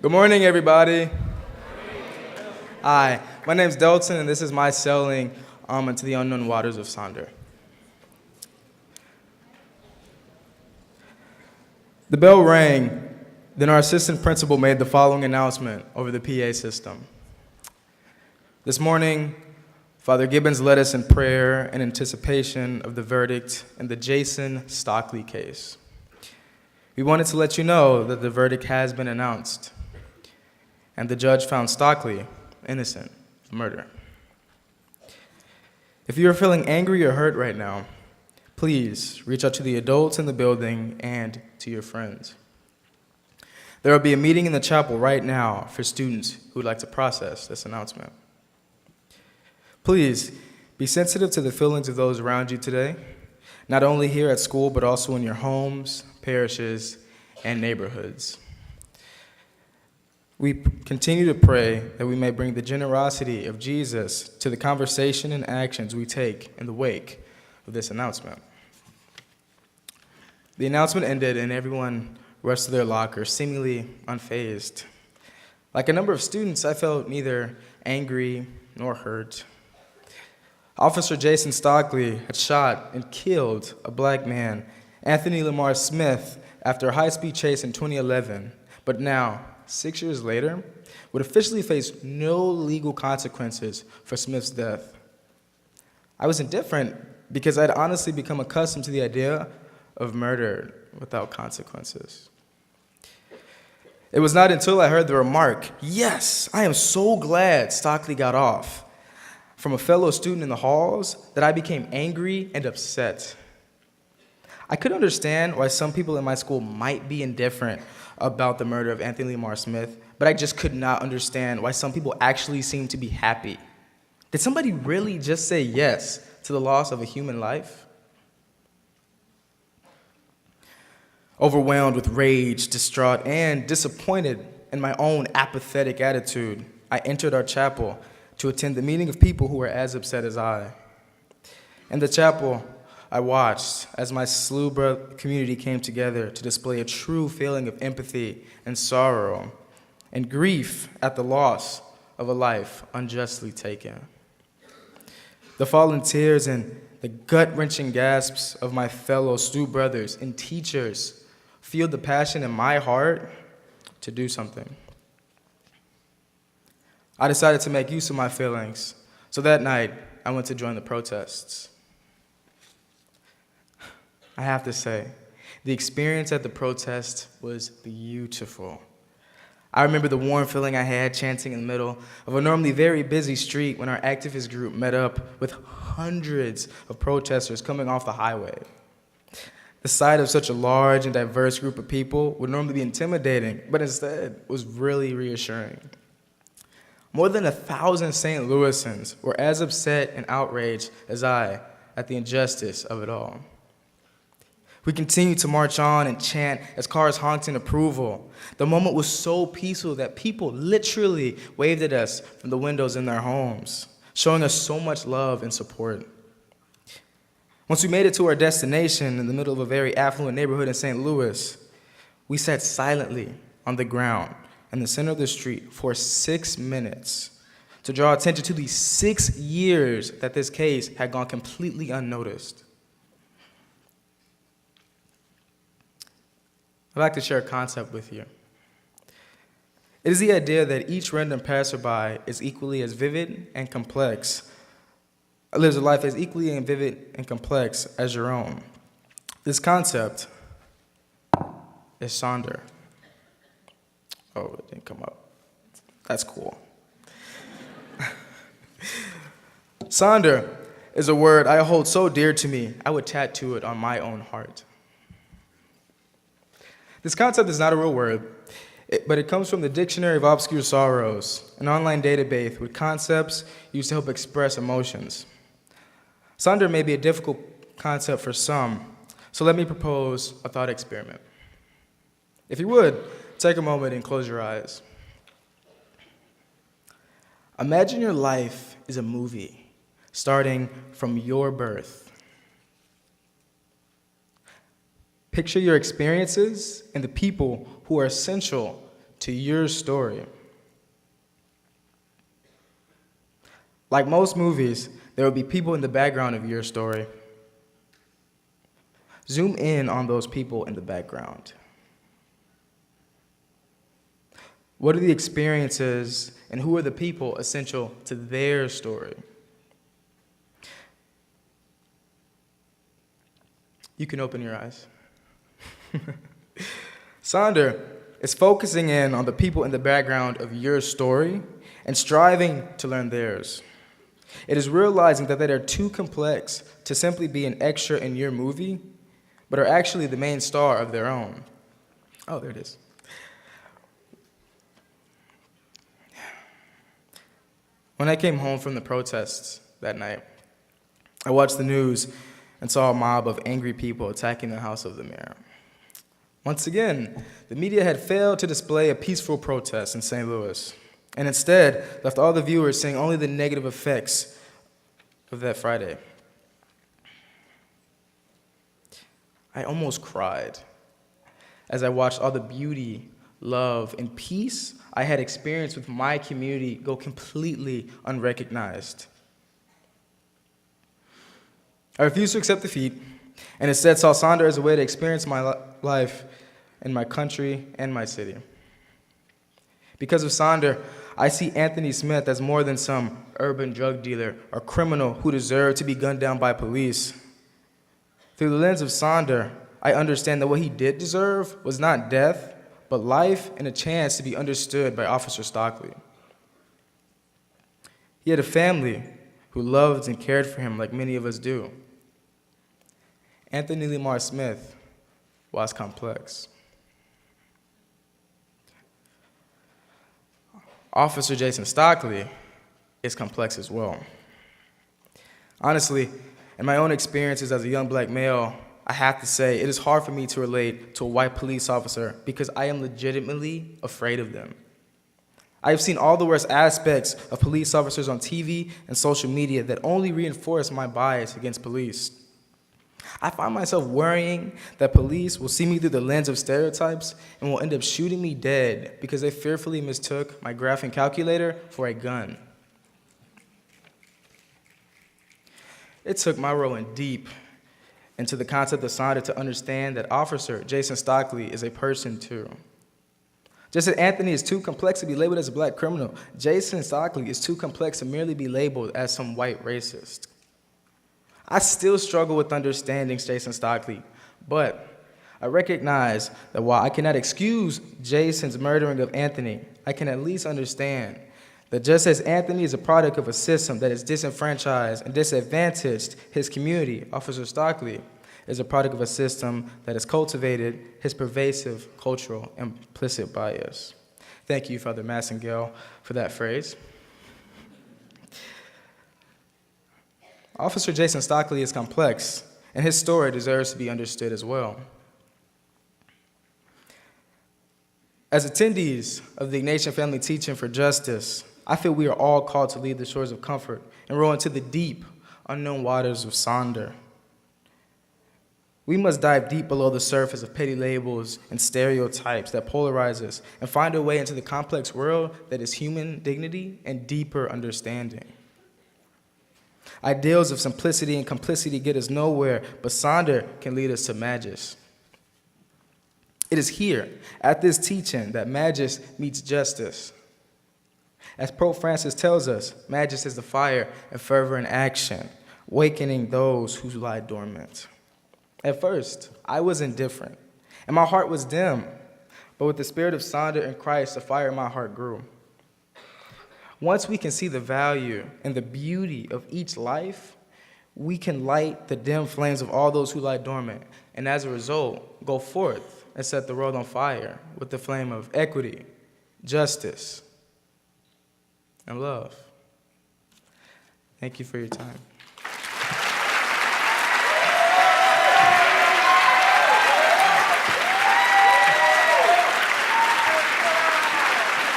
Good morning, everybody. Hi, my name's Delton, and this is my sailing into the unknown waters of Sonder. The bell rang, then our assistant principal made the following announcement over the PA system. This morning, Father Gibbons led us in prayer in anticipation of the verdict in the Jason Stockley case. We wanted to let you know that the verdict has been announced, and the judge found Stockley innocent of murder. If you are feeling angry or hurt right now, please reach out to the adults in the building and to your friends. There will be a meeting in the chapel right now for students who would like to process this announcement. Please be sensitive to the feelings of those around you today, not only here at school, but also in your homes, parishes, and neighborhoods. We continue to pray that we may bring the generosity of Jesus to the conversation and actions we take in the wake of this announcement. The announcement ended and everyone rushed to their lockers, seemingly unfazed. Like a number of students, I felt neither angry nor hurt. Officer Jason Stockley had shot and killed a black man, Anthony Lamar Smith, after a high-speed chase in 2011, but now, 6 years later, would officially face no legal consequences for Smith's death. I was indifferent because I'd honestly become accustomed to the idea of murder without consequences. It was not until I heard the remark, "Yes, I am so glad Stockley got off," from a fellow student in the halls that I became angry and upset. I could understand why some people in my school might be indifferent about the murder of Anthony Lamar Smith, but I just could not understand why some people actually seemed to be happy. Did somebody really just say yes to the loss of a human life? Overwhelmed with rage, distraught, and disappointed in my own apathetic attitude, I entered our chapel to attend the meeting of people who were as upset as I. In the chapel, I watched as my SLU community came together to display a true feeling of empathy and sorrow and grief at the loss of a life unjustly taken. The fallen tears and the gut-wrenching gasps of my fellow SLU brothers and teachers fueled the passion in my heart to do something. I decided to make use of my feelings, so that night I went to join the protests. I have to say, the experience at the protest was beautiful. I remember the warm feeling I had chanting in the middle of a normally very busy street when our activist group met up with hundreds of protesters coming off the highway. The sight of such a large and diverse group of people would normally be intimidating, but instead was really reassuring. More than 1,000 St. Louisans were as upset and outraged as I at the injustice of it all. We continued to march on and chant as cars honked in approval. The moment was so peaceful that people literally waved at us from the windows in their homes, showing us so much love and support. Once we made it to our destination in the middle of a very affluent neighborhood in St. Louis, we sat silently on the ground in the center of the street for 6 minutes to draw attention to the 6 years that this case had gone completely unnoticed. I'd like to share a concept with you. It is the idea that each random passerby is equally as vivid and complex, lives a life as equally and vivid and complex as your own. This concept is Sonder. Oh, it didn't come up. That's cool. Sonder is a word I hold so dear to me, I would tattoo it on my own heart. This concept is not a real word, but it comes from the Dictionary of Obscure Sorrows, an online database with concepts used to help express emotions. Sonder may be a difficult concept for some, so let me propose a thought experiment. If you would, take a moment and close your eyes. Imagine your life is a movie, starting from your birth. Picture your experiences and the people who are essential to your story. Like most movies, there will be people in the background of your story. Zoom in on those people in the background. What are the experiences and who are the people essential to their story? You can open your eyes. Sonder is focusing in on the people in the background of your story and striving to learn theirs. It is realizing that they are too complex to simply be an extra in your movie, but are actually the main star of their own. Oh, there it is. When I came home from the protests that night, I watched the news and saw a mob of angry people attacking the house of the mayor. Once again, the media had failed to display a peaceful protest in St. Louis, and instead left all the viewers seeing only the negative effects of that Friday. I almost cried as I watched all the beauty, love, and peace I had experienced with my community go completely unrecognized. I refused to accept defeat, and instead saw Sonder as a way to experience my life in my country and my city. Because of Sonder, I see Anthony Smith as more than some urban drug dealer or criminal who deserved to be gunned down by police. Through the lens of Sonder, I understand that what he did deserve was not death, but life and a chance to be understood by Officer Stockley. He had a family who loved and cared for him like many of us do. Anthony Lamar Smith was complex. Officer Jason Stockley is complex as well. Honestly, in my own experiences as a young black male, I have to say it is hard for me to relate to a white police officer because I am legitimately afraid of them. I have seen all the worst aspects of police officers on TV and social media that only reinforce my bias against police. I find myself worrying that police will see me through the lens of stereotypes and will end up shooting me dead because they fearfully mistook my graphing calculator for a gun. It took my rolling deep into the concept of Sonder to understand that Officer Jason Stockley is a person too. Just as Anthony is too complex to be labeled as a black criminal, Jason Stockley is too complex to merely be labeled as some white racist. I still struggle with understanding Jason Stockley, but I recognize that while I cannot excuse Jason's murdering of Anthony, I can at least understand that just as Anthony is a product of a system that has disenfranchised and disadvantaged his community, Officer Stockley is a product of a system that has cultivated his pervasive cultural implicit bias. Thank you, Father Massengale, for that phrase. Officer Jason Stockley is complex, and his story deserves to be understood as well. As attendees of the Ignatian Family Teach-In for Justice, I feel we are all called to leave the shores of comfort and row into the deep, unknown waters of Sonder. We must dive deep below the surface of petty labels and stereotypes that polarize us and find our way into the complex world that is human dignity and deeper understanding. Ideals of simplicity and complicity get us nowhere, but Sonder can lead us to Magis. It is here, at this teach-in, that Magis meets justice. As Pope Francis tells us, Magis is the fire and fervor in action, awakening those who lie dormant. At first, I was indifferent, and my heart was dim, but with the spirit of Sonder and Christ, the fire in my heart grew. Once we can see the value and the beauty of each life, we can light the dim flames of all those who lie dormant, and as a result, go forth and set the world on fire with the flame of equity, justice, and love. Thank you for your time.